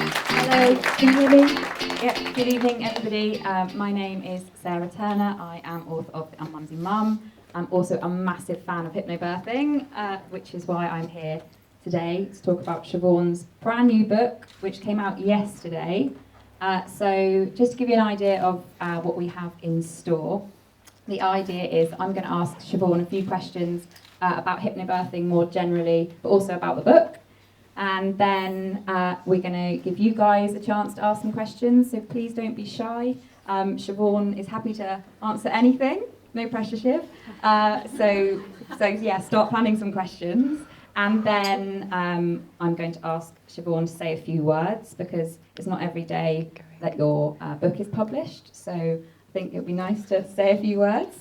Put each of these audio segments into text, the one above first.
Hello, can you hear me? Yep, good evening everybody. My name is Sarah Turner. I am author of Unmumsy Mum. I'm also a massive fan of hypnobirthing, which is why I'm here today to talk about Siobhan's brand new book, which came out yesterday. So just to give you an idea of what we have in store, the idea is I'm going to ask Siobhan a few questions about hypnobirthing more generally, but also about the book. And then we're going to give you guys a chance to ask some questions, so please don't be shy. Siobhan is happy to answer anything, no pressure, Shiv. So yeah, start planning some questions. And then I'm going to ask Siobhan to say a few words, because it's not every day that your book is published. So I think it would be nice to say a few words.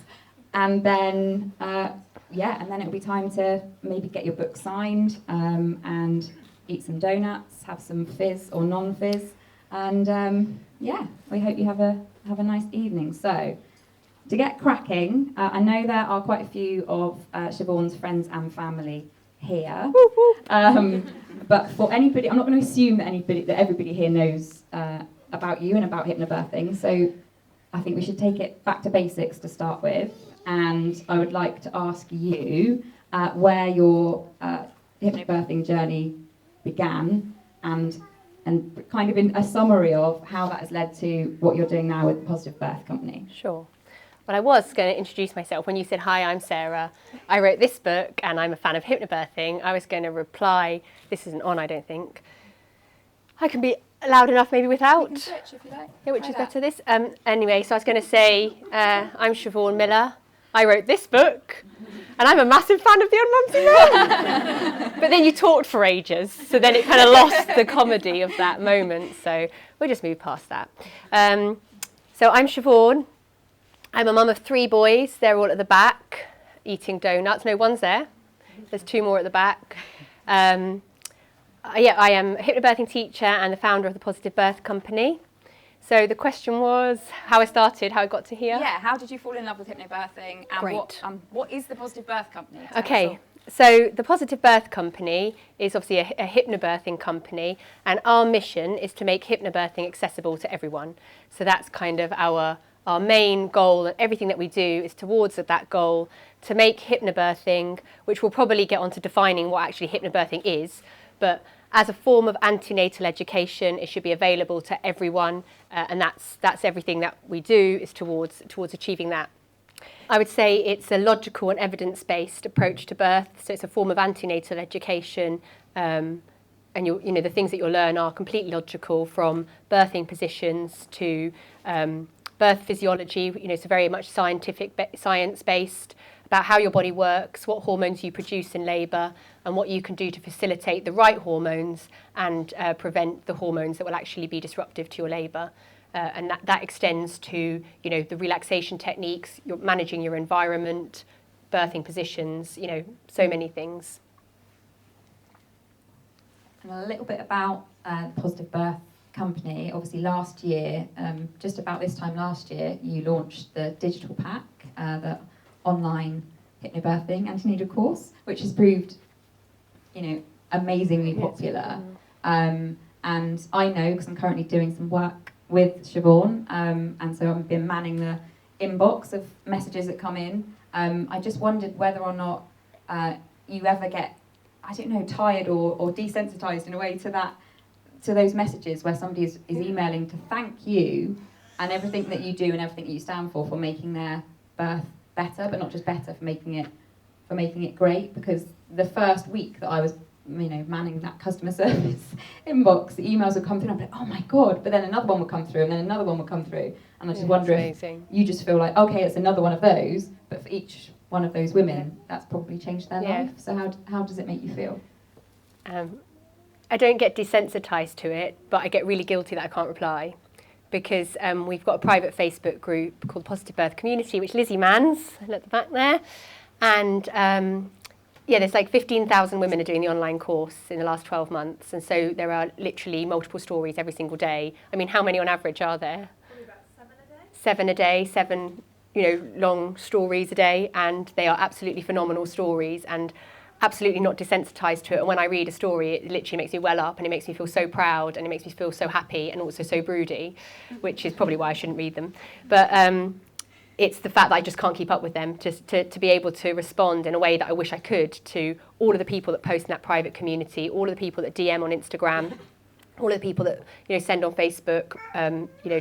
And then, and then it'll be time to maybe get your book signed and eat some donuts, have some fizz or non-fizz. And we hope you have a nice evening. So, to get cracking, I know there are quite a few of Siobhan's friends and family here. But for anybody, I'm not going to assume that everybody here knows about you and about hypnobirthing. So I think we should take it back to basics to start with. And I would like to ask you where your hypnobirthing journey began, and kind of in a summary of how that has led to what you're doing now with the Positive Birth Company. Sure. Well, I was going to introduce myself. When you said, hi, I'm Sarah, I wrote this book and I'm a fan of hypnobirthing, I was going to reply, this isn't on, I don't think. I can be loud enough maybe without. You can switch if you like. Yeah, which is better, this? Anyway, so I was going to say, I'm Siobhan Miller. I wrote this book, and I'm a massive fan of the Unmumsy Mum. But then you talked for ages, so then it kind of lost the comedy of that moment. So we'll just move past that. So I'm Siobhan. I'm a mum of 3 boys. They're all at the back, eating donuts. No, one's there. There's 2 more at the back. I am a hypnobirthing teacher and the founder of the Positive Birth Company. So the question was how I started, how I got to here. Yeah, how did you fall in love with hypnobirthing, and Great. What is the Positive Birth Company? Okay, so the Positive Birth Company is obviously a hypnobirthing company, and our mission is to make hypnobirthing accessible to everyone. So that's kind of our main goal, and everything that we do is towards that goal, to make hypnobirthing, which we'll probably get on to defining what actually hypnobirthing is, but as a form of antenatal education, it should be available to everyone, and that's everything that we do is towards achieving that. I would say it's a logical and evidence-based approach to birth, so it's a form of antenatal education, and the things that you'll learn are completely logical, from birthing positions to birth physiology. So very much science-based, about how your body works, what hormones you produce in labour, and what you can do to facilitate the right hormones and prevent the hormones that will actually be disruptive to your labour. And that extends to, the relaxation techniques, you're managing your environment, birthing positions, so many things. And a little bit about the Positive Birth Company. Obviously last year, just about this time last year, you launched the digital pack, the online hypnobirthing antenatal course, which has proved, amazingly popular. And I know, because I'm currently doing some work with Siobhan, and so I've been manning the inbox of messages that come in. I just wondered whether or not you ever get, tired or desensitized in a way to those messages where somebody is emailing to thank you and everything that you do and everything that you stand for making their birth better, but not just better, for making it great. Because the first week that I was manning that customer service inbox, the emails would come through and I'd be like, oh my god, but then another one would come through and then another one would come through, and I just wonder if you just feel like, okay, it's another one of those, but for each one of those women that's probably changed their life. So how does it make you feel? I don't get desensitized to it, but I get really guilty that I can't reply, because we've got a private Facebook group called Positive Birth Community, which Lizzie mans at the back there, and there's like 15,000 women are doing the online course in the last 12 months, and so there are literally multiple stories every single day. I mean, how many on average are there? Probably about 7 a day. 7 long stories a day, and they are absolutely phenomenal stories. And absolutely not desensitized to it. And when I read a story, it literally makes me well up, and it makes me feel so proud, and it makes me feel so happy, and also so broody, which is probably why I shouldn't read them. But it's the fact that I just can't keep up with them, to be able to respond in a way that I wish I could to all of the people that post in that private community, all of the people that DM on Instagram, all of the people that send on Facebook,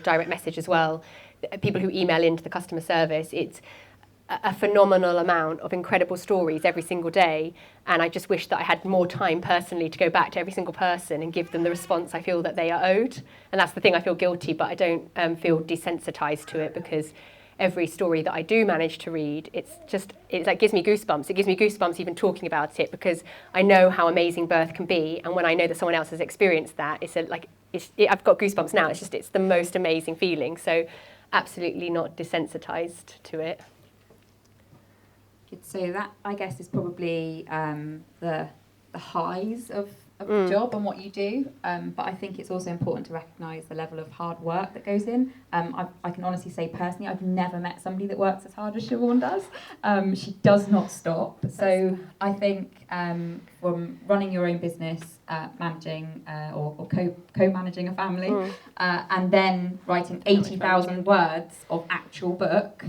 direct message as well, people who email into the customer service. It's a phenomenal amount of incredible stories every single day, and I just wish that I had more time personally to go back to every single person and give them the response I feel that they are owed. And that's the thing, I feel guilty, but I don't feel desensitized to it, because every story that I do manage to read, it like gives me goosebumps. It gives me goosebumps even talking about it, because I know how amazing birth can be, and when I know that someone else has experienced that, I've got goosebumps now. It's the most amazing feeling. So absolutely not desensitized to it. So that, I guess, is probably the highs of the job and what you do. But I think it's also important to recognise the level of hard work that goes in. I can honestly say personally, I've never met somebody that works as hard as Siobhan does. She does not stop. So I think from running your own business, managing or co-managing a family, and then writing 80,000 words of actual book,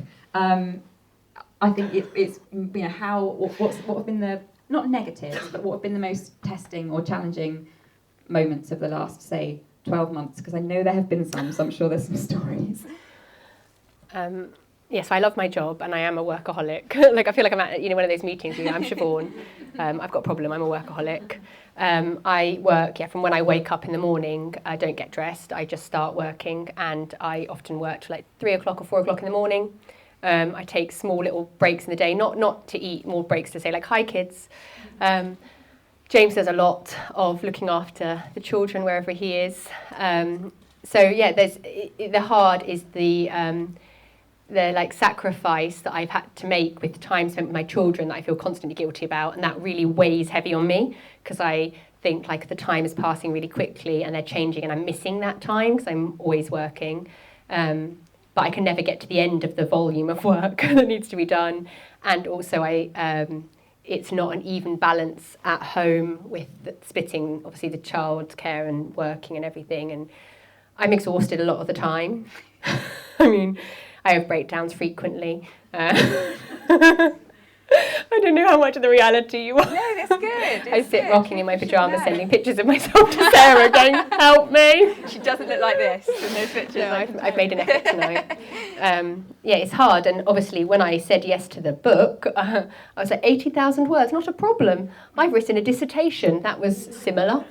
I think it's what have been the, not negatives, but what have been the most testing or challenging moments of the last, say, 12 months? Because I know there have been some, so I'm sure there's some stories. Yes, I love my job, and I am a workaholic. I feel like I'm at one of those meetings. I'm Siobhan. I've got a problem. I'm a workaholic. I work from when I wake up in the morning. I don't get dressed. I just start working, and I often work till 3 o'clock or 4 o'clock in the morning. I take small little breaks in the day, not to eat, more breaks to say hi kids. James does a lot of looking after the children wherever he is. There's the hard is the sacrifice that I've had to make with the time spent with my children that I feel constantly guilty about, and that really weighs heavy on me, because I think the time is passing really quickly and they're changing, and I'm missing that time because I'm always working. But I can never get to the end of the volume of work that needs to be done. And also it's not an even balance at home with splitting, obviously, the child's care and working and everything. And I'm exhausted a lot of the time. I have breakdowns frequently. I don't know how much of the reality you want. No, that's good. I sit rocking in my pyjamas, sending pictures of myself to Sarah, going, "Help me." She doesn't look like this in those pictures. No, I've made an effort tonight. It's hard, and obviously when I said yes to the book, I was like, 80,000 words, not a problem. I've written a dissertation that was similar.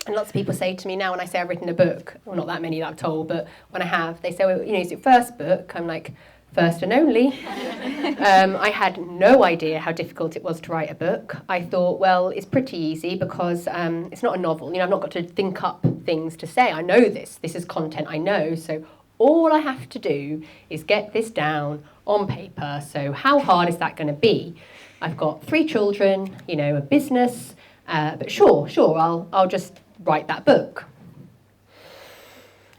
And lots of people say to me now when I say I've written a book, well, not that many that I've told, but when I have, they say, well, is it first book? I'm like, first and only. I had no idea how difficult it was to write a book. I thought, well, it's pretty easy because it's not a novel. I've not got to think up things to say. I know this. This is content I know. So all I have to do is get this down on paper. So how hard is that going to be? I've got 3 children, a business. But sure, I'll just write that book.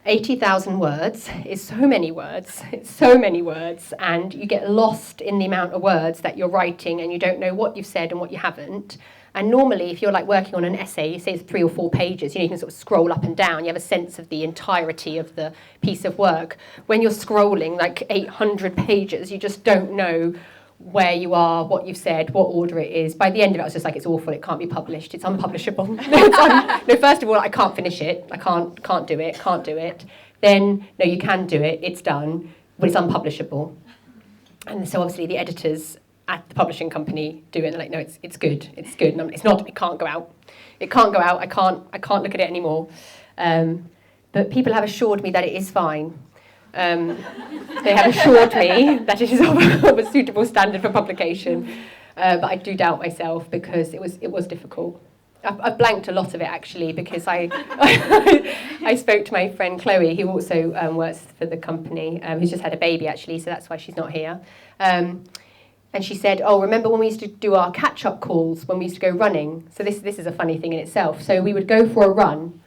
80,000 words is so many words. It's so many words, and you get lost in the amount of words that you're writing, and you don't know what you've said and what you haven't. And normally, if you're working on an essay, you say it's 3 or 4 pages, you can sort of scroll up and down. You have a sense of the entirety of the piece of work. When you're scrolling 800 pages, you just don't know where you are, what you've said, what order it is. By the end of it, I was just it's awful, it can't be published, it's unpublishable. No, first of all, I can't finish it, I can't do it. Then, no, you can do it, it's done, but it's unpublishable. And so obviously the editors at the publishing company do it, and they're like, no, it's good. And it's not, it can't go out, I can't look at it anymore. But people have assured me that it is fine. They have assured me that it is of a suitable standard for publication, but I do doubt myself because it was difficult. I blanked a lot of it actually because I spoke to my friend Chloe, who also works for the company, who's just had a baby actually, so that's why she's not here. And she said, "Oh, remember when we used to do our catch-up calls when we used to go running?" So this is a funny thing in itself. So we would go for a run.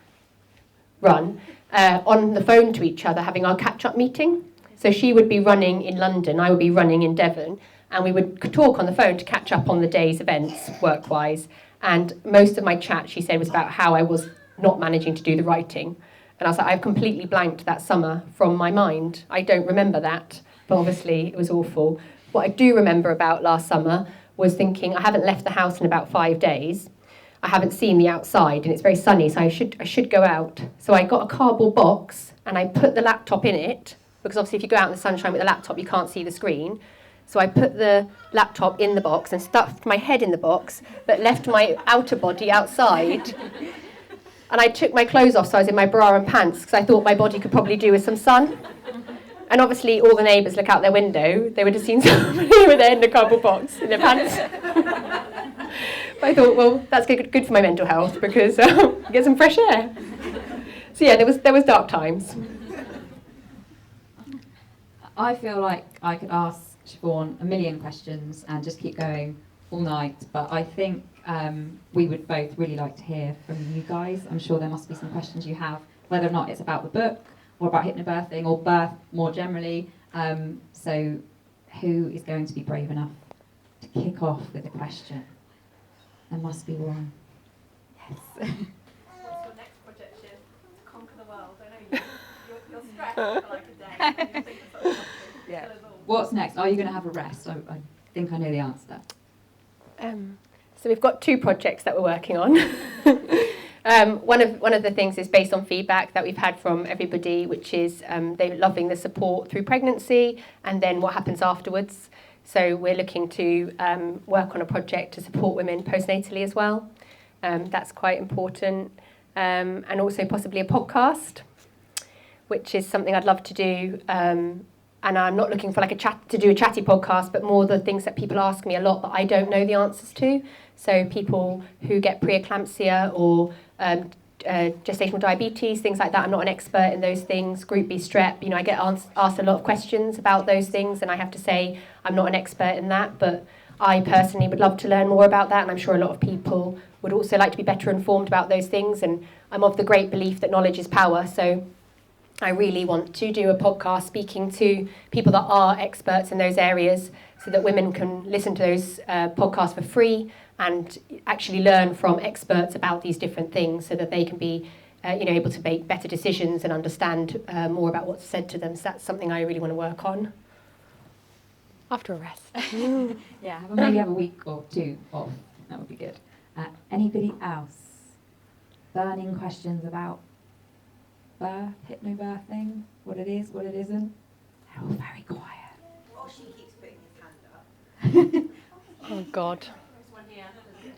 On the phone to each other, having our catch-up meeting. So she would be running in London, I would be running in Devon, and we would talk on the phone to catch up on the day's events, work-wise. And most of my chat, she said, was about how I was not managing to do the writing. And I was like, I've completely blanked that summer from my mind. I don't remember that, but obviously it was awful. What I do remember about last summer was thinking, I haven't left the house in about 5 days. I haven't seen the outside, and it's very sunny, so I should go out. So I got a cardboard box, and I put the laptop in it, because obviously if you go out in the sunshine with a laptop, you can't see the screen. So I put the laptop in the box and stuffed my head in the box, but left my outer body outside. And I took my clothes off, so I was in my bra and pants, because I thought my body could probably do with some sun. And obviously all the neighbours look out their window, they would have seen somebody with their in the cardboard box in their pants. But I thought, well, that's good for my mental health, because get some fresh air. So yeah, there was dark times. I feel like I could ask Siobhan a million questions and just keep going all night, but I think we would both really like to hear from you guys. I'm sure there must be some questions you have, whether or not it's about the book or about hypnobirthing or birth more generally. So who is going to be brave enough to kick off with a question? There must be one. Yes. What's your next project, Shiv? To conquer the world. I know you're stressed for like a day. And you're thinking of something. Yeah. Kill us all. What's next? Are you going to have a rest? I think I know the answer. So we've got 2 projects that we're working on. One of the things is based on feedback that we've had from everybody, which is they're loving the support through pregnancy and then what happens afterwards. So we're looking to work on a project to support women postnatally as well. That's quite important. And also possibly a podcast, which is something I'd love to do. And I'm not looking for like to do a chatty podcast, but more the things that people ask me a lot that I don't know the answers to. So people who get preeclampsia or gestational diabetes, things like that. I'm not an expert in those things. Group B strep, I get asked a lot of questions about those things, and I have to say I'm not an expert in that, but I personally would love to learn more about that, and I'm sure a lot of people would also like to be better informed about those things. And I'm of the great belief that knowledge is power, so I really want to do a podcast speaking to people that are experts in those areas so that women can listen to those podcasts for free and actually learn from experts about these different things so that they can be able to make better decisions and understand more about what's said to them. So that's something I really want to work on after a rest. Yeah, maybe have a week or 2 off. That would be good. Anybody else? Burning questions about birth, hypnobirthing, what it is, what it isn't? They're all very quiet. While she keeps putting his hand up. Oh, God. There's one here.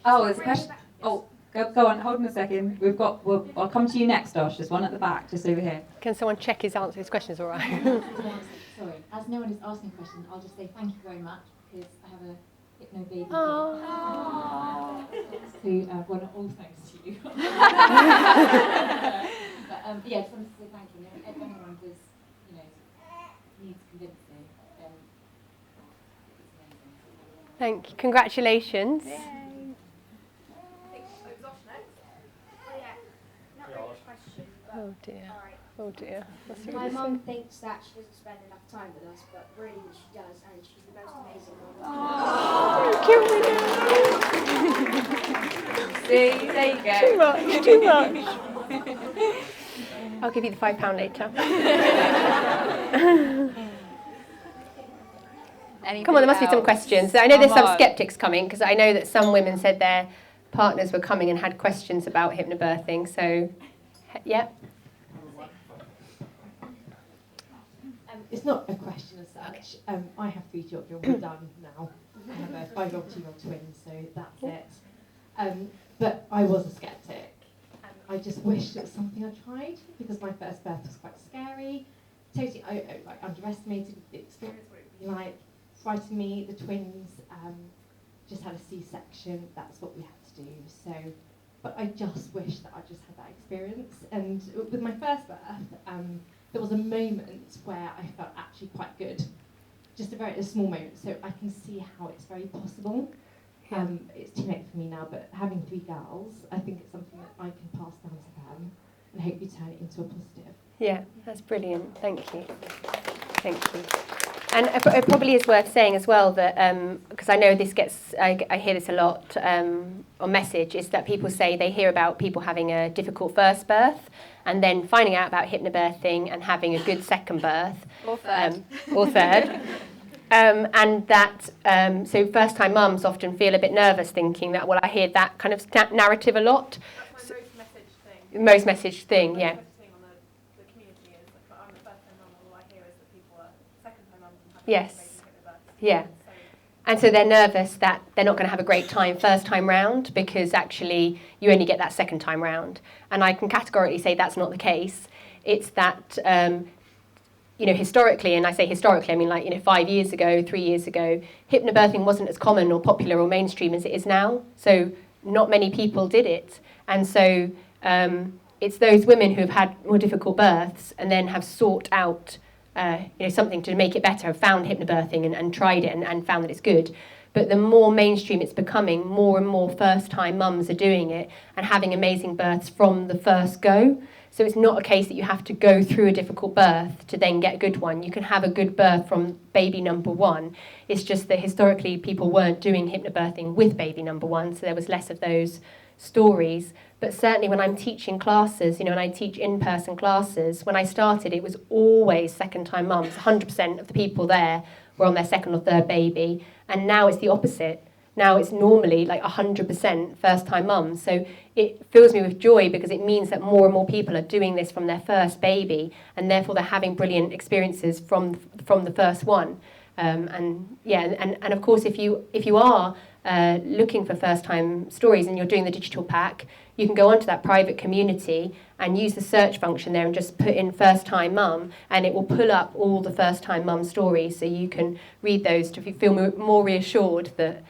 Oh, there's a question. Oh, go on, hold on a second. I'll come to you next, Dosh. There's one at the back, just over here. Can someone check his questions all right? Sorry, as no one is asking questions, I'll just say thank you very much because I have a hypno baby. Well, all thanks to you. But yeah, just wanted to say thank you. If anyone does, needs convincing, then it's amazing. Thank you. Congratulations. I think it was off next. Oh yeah, not really a question. But Oh, dear. all right. Oh, dear. That's My really mum sad. thinks that she doesn't spend enough time with us, but really she does, and she's the most amazing mum. See, there you go. Too much. I'll give you the £5 later. Come on, there must be some questions. I know there's some skeptics coming because I know that some women said their partners were coming and had questions about hypnobirthing. So, yeah. It's not a question as such. I have 3 children. We're done now. I have a 5-year-old, 2-year-old twin, so that's it. But I was a skeptic. I just wished it was something I tried because my first birth was quite scary. Totally, I underestimated the experience, what it would be like. Frightened me. The twins just had a C-section. That's what we had to do. So, but I just wish that I just had that experience. And with my first birth, there was a moment where I felt actually quite good. Just a small moment. So I can see how it's very possible. It's too late for me now, but having 3 girls, I think it's something that I can pass down to them and hopefully turn it into a positive. Yeah, that's brilliant. Thank you. Thank you. And it probably is worth saying as well that, because I know this gets, I hear this a lot on message, is that people say they hear about people having a difficult first birth and then finding out about hypnobirthing and having a good second birth. Or third. Or third. And that, so first-time mums often feel a bit nervous thinking that, well, I hear that kind of narrative a lot. That's my most message thing. Most message thing, yeah. Most thing on the community is that I'm a first-time mum, all I hear is that people are second-time mums and having Yes. babies at birth. Yeah. So And so they're nervous that they're not going to have a great time first time round because actually you only get that second time round. And I can categorically say that's not the case. It's that, historically, and I say historically, I mean 5 years ago, 3 years ago, hypnobirthing wasn't as common or popular or mainstream as it is now. So not many people did it. And so it's those women who have had more difficult births and then have sought out something to make it better, have found hypnobirthing and tried it and found that it's good. But the more mainstream it's becoming, more and more first-time mums are doing it and having amazing births from the first go. So it's not a case that you have to go through a difficult birth to then get a good one. You can have a good birth from baby number one. It's just that historically people weren't doing hypnobirthing with baby number one, so there was less of those stories. But certainly when I'm teaching classes, when I teach in-person classes, when I started it was always second-time mums. 100% of the people there were on their second or third baby. And now it's the opposite. Now it's normally 100% first-time mums. So it fills me with joy because it means that more and more people are doing this from their first baby and therefore they're having brilliant experiences from the first one. And of course if you are looking for first-time stories and you're doing the digital pack, you can go onto that private community and use the search function there and just put in first-time mum and it will pull up all the first-time mum stories so you can read those to feel more reassured that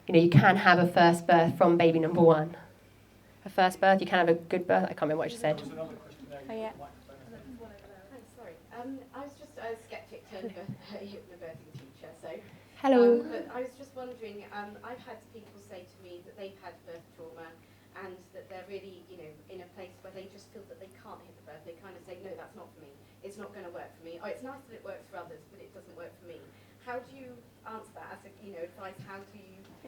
you can have a first birth from baby number one. A first birth, you can have a good birth. I can't remember what she said. Oh, yeah. Hi, sorry. I was just a skeptic turned a hypnobirthing teacher, so. Hello. But I was just wondering, I've had people say to me that they've had birth trauma and that they're really, in a place where they just feel that they can't hypnobirth. They kind of say, no, that's not for me. It's not going to work for me. Oh, it's nice that it works for others, but it doesn't work for me. How do you answer that as advice? How do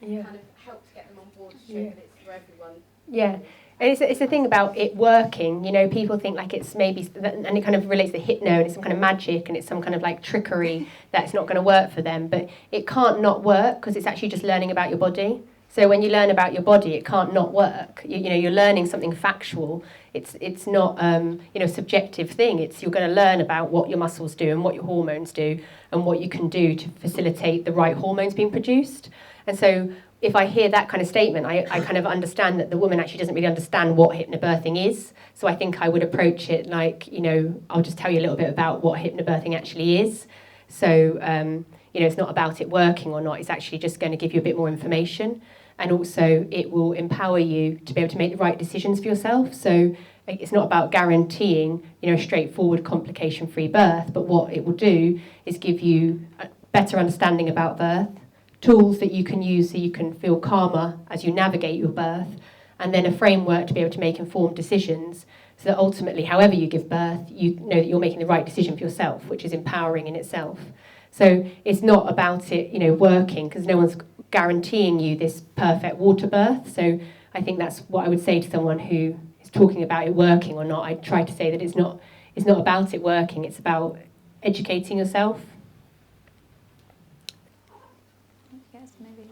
you kind of help to get them on board to show that it's for everyone? Yeah. And it's the thing about it working, people think it's maybe, and it kind of relates to hypno and it's some kind of magic and it's some kind of trickery that it's not going to work for them, but it can't not work because it's actually just learning about your body. So when you learn about your body, it can't not work. You're learning something factual. It's not a subjective thing. You're going to learn about what your muscles do and what your hormones do and what you can do to facilitate the right hormones being produced. And so if I hear that kind of statement, I kind of understand that the woman actually doesn't really understand what hypnobirthing is. So I think I would approach it I'll just tell you a little bit about what hypnobirthing actually is. So, it's not about it working or not. It's actually just going to give you a bit more information. And also it will empower you to be able to make the right decisions for yourself. So it's not about guaranteeing, a straightforward complication-free birth, but what it will do is give you a better understanding about birth, tools that you can use so you can feel calmer as you navigate your birth, and then a framework to be able to make informed decisions so that ultimately, however you give birth, you know that you're making the right decision for yourself, which is empowering in itself. So it's not about it, working, because no one's guaranteeing you this perfect water birth. So I think that's what I would say to someone who is talking about it working or not. I try to say that it's not about it working, it's about educating yourself. Yes, maybe.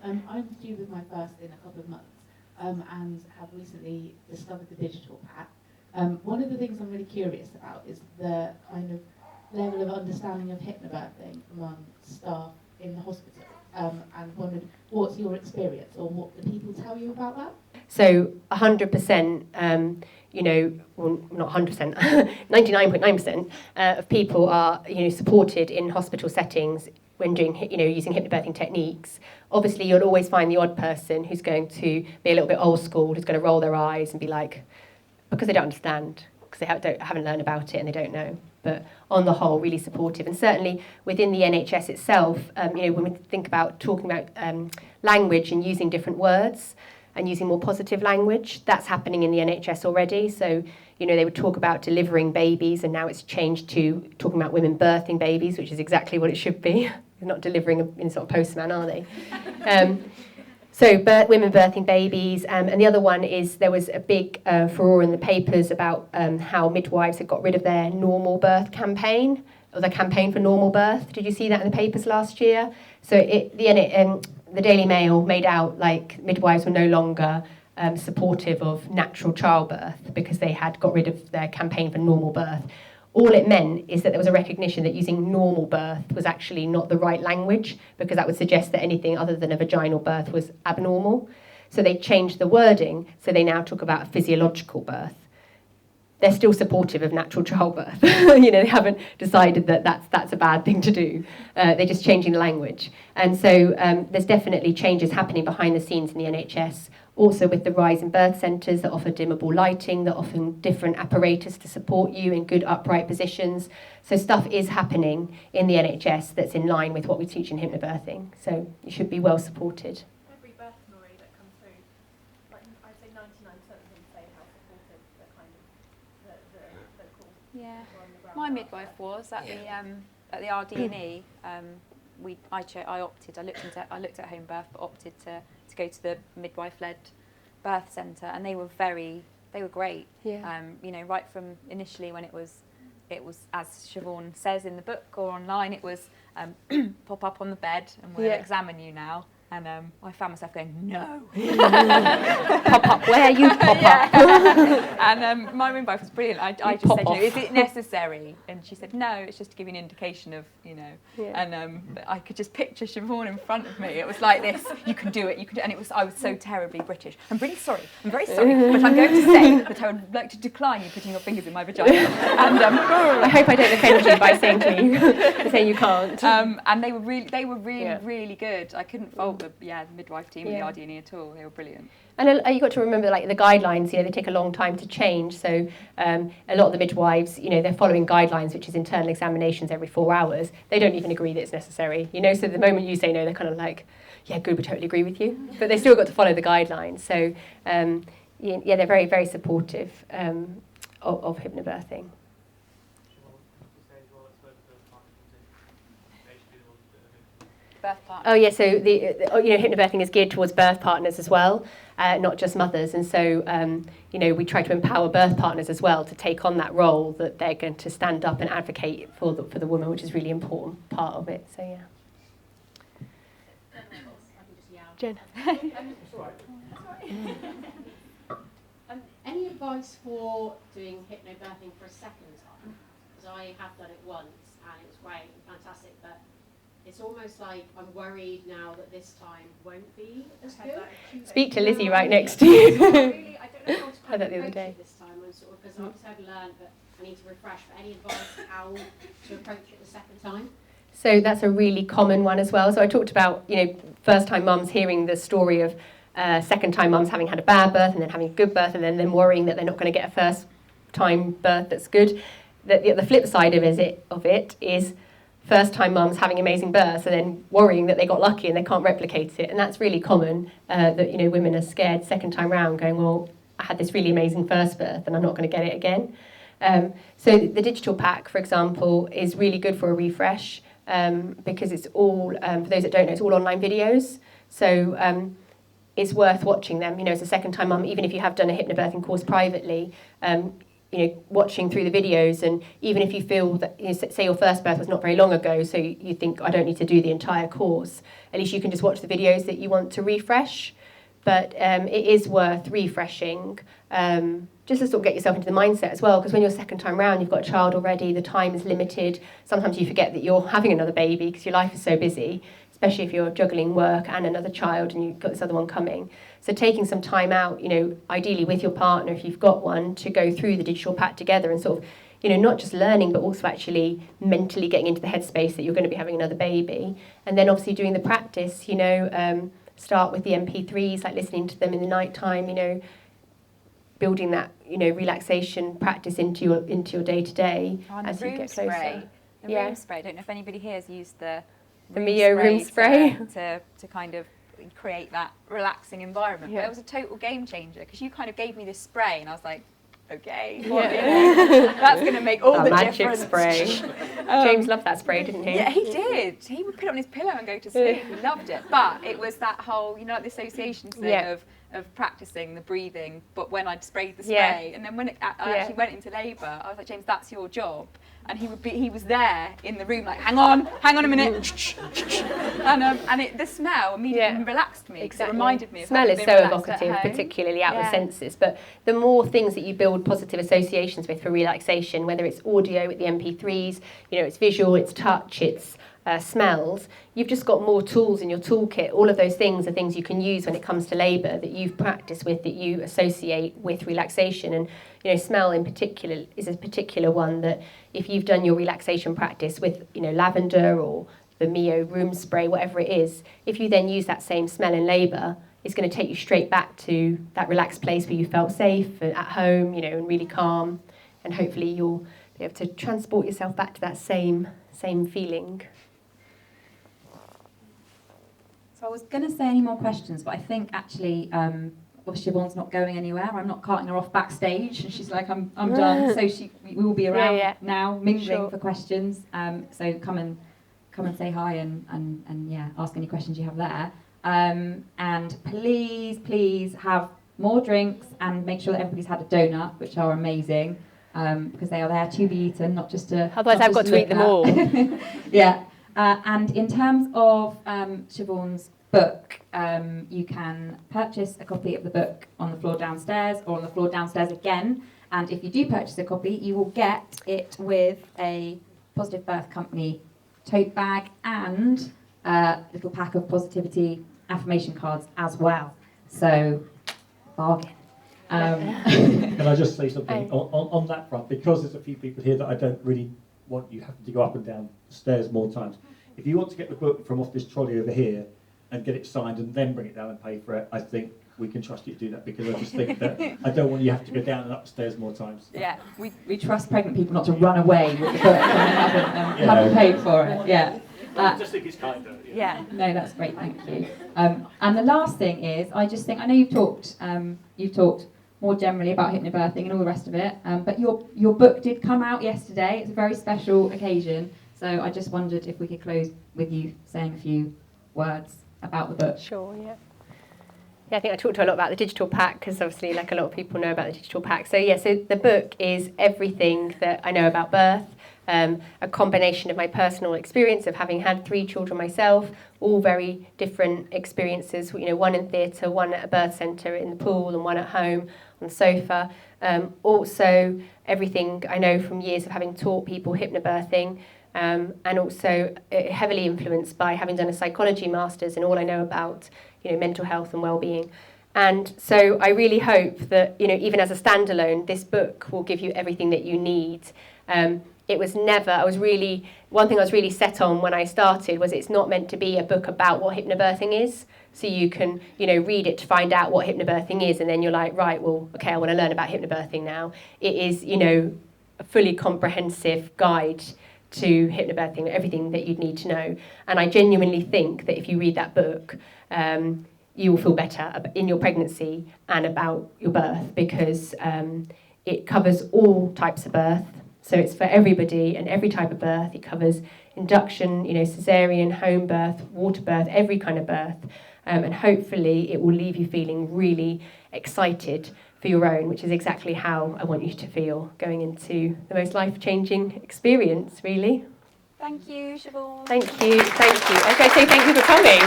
I'm due with my first in a couple of months and have recently discovered the digital pack. One of the things I'm really curious about is the kind of level of understanding of hypnobirthing among staff in the hospital, and wondered what's your experience or what do people tell you about that? So 100%, well, not 100%, 99.9% of people are, supported in hospital settings when doing, using hypnobirthing techniques. Obviously, you'll always find the odd person who's going to be a little bit old school, who's going to roll their eyes and be like, because they don't understand, because they haven't learned about it and they don't know. But on the whole, really supportive. And certainly within the NHS itself, when we think about talking about language and using different words and using more positive language, that's happening in the NHS already. So, you know, they would talk about delivering babies, and now it's changed to talking about women birthing babies, which is exactly what it should be. They're not delivering in sort of postman, are they? So women birthing babies, and the other one is there was a big furore in the papers about how midwives had got rid of their normal birth campaign, or the campaign for normal birth. Did you see that in the papers last year? So the Daily Mail made out like midwives were no longer supportive of natural childbirth because they had got rid of their campaign for normal birth. All it meant is that there was a recognition that using normal birth was actually not the right language, because that would suggest that anything other than a vaginal birth was abnormal. So they changed the wording, so they now talk about a physiological birth. They're still supportive of natural childbirth. You know, they haven't decided that that's a bad thing to do. They're just changing the language. And so there's definitely changes happening behind the scenes in the NHS, also with the rise in birth centres that offer dimmable lighting, that offer different apparatus to support you in good upright positions. So stuff is happening in the NHS that's in line with what we teach in hypnobirthing. So you should be well supported. Every birth story that comes through, like I'd say 99% of them say how supportive the kind of the local Yeah. people on the ground My are. midwife was at the RD&E. I opted. I looked at home birth, but opted to go to the midwife-led birth centre, and they were great. Yeah. You know, right from initially when it was as Siobhan says in the book or online, it was pop up on the bed and we'll examine you now. And I found myself going, no. Pop up where you pop up. And my midwife was brilliant. I just said, is it necessary? And she said, no, it's just to give you an indication of, you know. Yeah. And but I could just picture Siobhan in front of me. It was like this, you can do it, you can do it. And I was so terribly British. I'm really sorry, I'm very sorry, but I'm going to say that I would like to decline you putting your fingers in my vagina. And I hope I don't offend you by saying you can't. and they were really good. I couldn't fault the midwife team and the RD&E at all. They were brilliant. And you've got to remember, like, the guidelines, you know, they take a long time to change. So a lot of the midwives, you know, they're following guidelines, which is internal examinations every 4 hours. They don't even agree that it's necessary, you know. So the moment you say no, they're kind of like, yeah, good, we totally agree with you. But they still got to follow the guidelines. So, they're very, very supportive of hypnobirthing. Birth partner. Oh yeah, so hypnobirthing is geared towards birth partners as well, not just mothers. And so we try to empower birth partners as well to take on that role, that they're going to stand up and advocate for the woman, which is a really important part of it. So yeah. Jen. Any advice for doing hypnobirthing for a second time? Because I have done it once and it was great and fantastic, but it's almost like I'm worried now that this time won't be as good. Speak to Lizzie right next to you. Really, I don't know how to Heard that the other approach day. it this time. I'm sort of, because obviously I've learned, but I need to refresh. But any advice how to approach it the second time? So that's a really common one as well. So I talked about, first-time mums hearing the story of second-time mums having had a bad birth and then having a good birth and then them worrying that they're not going to get a first-time birth that's good. The flip side of it is first-time mums having amazing births and then worrying that they got lucky and they can't replicate it. And that's really common, that women are scared second time round, going, well, I had this really amazing first birth and I'm not going to get it again. So the digital pack, for example, is really good for a refresh, because it's all, for those that don't know, it's all online videos. So it's worth watching them, as a second time mum, even if you have done a hypnobirthing course privately, watching through the videos. And even if you feel that, say your first birth was not very long ago, so you think, I don't need to do the entire course, at least you can just watch the videos that you want to refresh. But it is worth refreshing, just to sort of get yourself into the mindset as well, because when you're second time round, you've got a child already, the time is limited. Sometimes you forget that you're having another baby because your life is so busy, especially if you're juggling work and another child and you've got this other one coming. So taking some time out, ideally with your partner, if you've got one, to go through the digital pack together and sort of, not just learning, but also actually mentally getting into the headspace that you're going to be having another baby. And then obviously doing the practice, start with the MP3s, like listening to them in the night time, building that, relaxation practice into your day-to-day as you get closer. Spray. The room spray. I don't know if anybody here has used the Mio room spray to kind of create that relaxing environment. Yeah. But it was a total game changer, because you kind of gave me this spray and I was like, okay, Yeah. that's going to make all the magic difference. spray. James loved that spray, didn't he? Yeah, he did. He would put it on his pillow and go to sleep. He loved it. But it was that whole, like the association thing of practicing the breathing, but when I'd sprayed the spray, and then when I actually went into labour, I was like, James, that's your job. And he was there in the room, like, hang on a minute, and the smell immediately relaxed me. Exactly. It reminded me of smell having is been so relaxed evocative, at home. particularly out the senses. But the more things that you build positive associations with for relaxation, whether it's audio with the MP3s, it's visual, it's touch, it's smells, you've just got more tools in your toolkit. All of those things are things you can use when it comes to labour that you've practiced with, that you associate with relaxation. And smell in particular is a particular one that if you've done your relaxation practice with lavender or the Mio room spray, whatever it is, if you then use that same smell in labour, it's going to take you straight back to that relaxed place where you felt safe and at home, and really calm, and hopefully you'll be able to transport yourself back to that same feeling. So I was going to say any more questions, but I think actually, Siobhan's not going anywhere. I'm not carting her off backstage, and she's like, I'm done. So we will be around now, mingling for questions. So come and say hi and ask any questions you have there. And please have more drinks and make sure that everybody's had a donut, which are amazing, because they are there to be eaten, not just to. Otherwise, I've got to eat them all. Yeah. And in terms of Siobhan's book, you can purchase a copy of the book on the floor downstairs or on the floor downstairs again. And if you do purchase a copy, you will get it with a Positive Birth Company tote bag and a little pack of positivity affirmation cards as well. So, bargain. Can I just say something on that front? Because there's a few people here that I don't really want you having to go up and down the stairs more times. If you want to get the book from off this trolley over here and get it signed and then bring it down and pay for it, I think we can trust you to do that, because I just think that I don't want you to have to go down and upstairs more times. Yeah, we trust pregnant people not to run away with the book and haven't paid for it. Yeah. I just think it's kinder. Yeah, no, that's great, thank you. And the last thing is, I just think, I know you've talked more generally about hypnobirthing and all the rest of it, but your book did come out yesterday. It's a very special occasion, so I just wondered if we could close with you saying a few words about the book. Sure, yeah. Yeah, I think I talked a lot about the digital pack, because obviously, like, a lot of people know about the digital pack. So the book is everything that I know about birth, a combination of my personal experience of having had 3 children myself, all very different experiences, one in theatre, one at a birth centre in the pool, and one at home on the sofa. Also, everything I know from years of having taught people hypnobirthing, and also heavily influenced by having done a psychology master's and all I know about mental health and well-being. And so I really hope that even as a standalone, this book will give you everything that you need. It was never, one thing I was really set on when I started was it's not meant to be a book about what hypnobirthing is. So you can, read it to find out what hypnobirthing is, and then you're like, right, well, okay, I want to learn about hypnobirthing now. It is, a fully comprehensive guide to hypnobirthing, everything that you'd need to know. And I genuinely think that if you read that book, you will feel better in your pregnancy and about your birth, because it covers all types of birth. So it's for everybody and every type of birth. It covers induction, cesarean, home birth, water birth, every kind of birth. And hopefully it will leave you feeling really excited for your own, which is exactly how I want you to feel going into the most life-changing experience, really. Thank you, Siobhan. Thank you. Okay, so thank you for coming.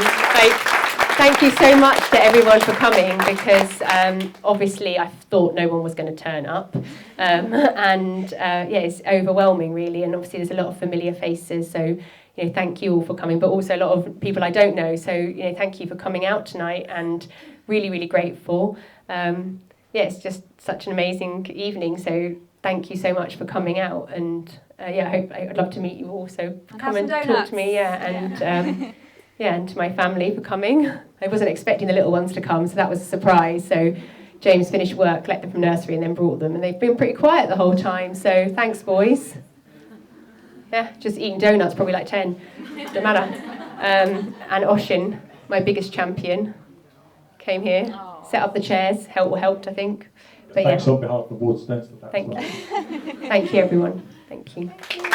Thank you so much to everyone for coming, because obviously I thought no one was going to turn up. It's overwhelming, really, and obviously there's a lot of familiar faces, so thank you all for coming, but also a lot of people I don't know, so thank you for coming out tonight, and really, really grateful. It's just such an amazing evening, so thank you so much for coming out, and I'd love to meet you all, so come and talk to me, and to my family for coming. I wasn't expecting the little ones to come, so that was a surprise. So James finished work, collected them from nursery, and then brought them, and they've been pretty quiet the whole time, so thanks, boys. Yeah, just eating donuts, probably like 10, don't matter. And Oshin, my biggest champion, came here, set up the chairs, helped, I think. But Thanks yeah, on behalf of Waterstones for that as thank well. you. Thank you, everyone. Thank you.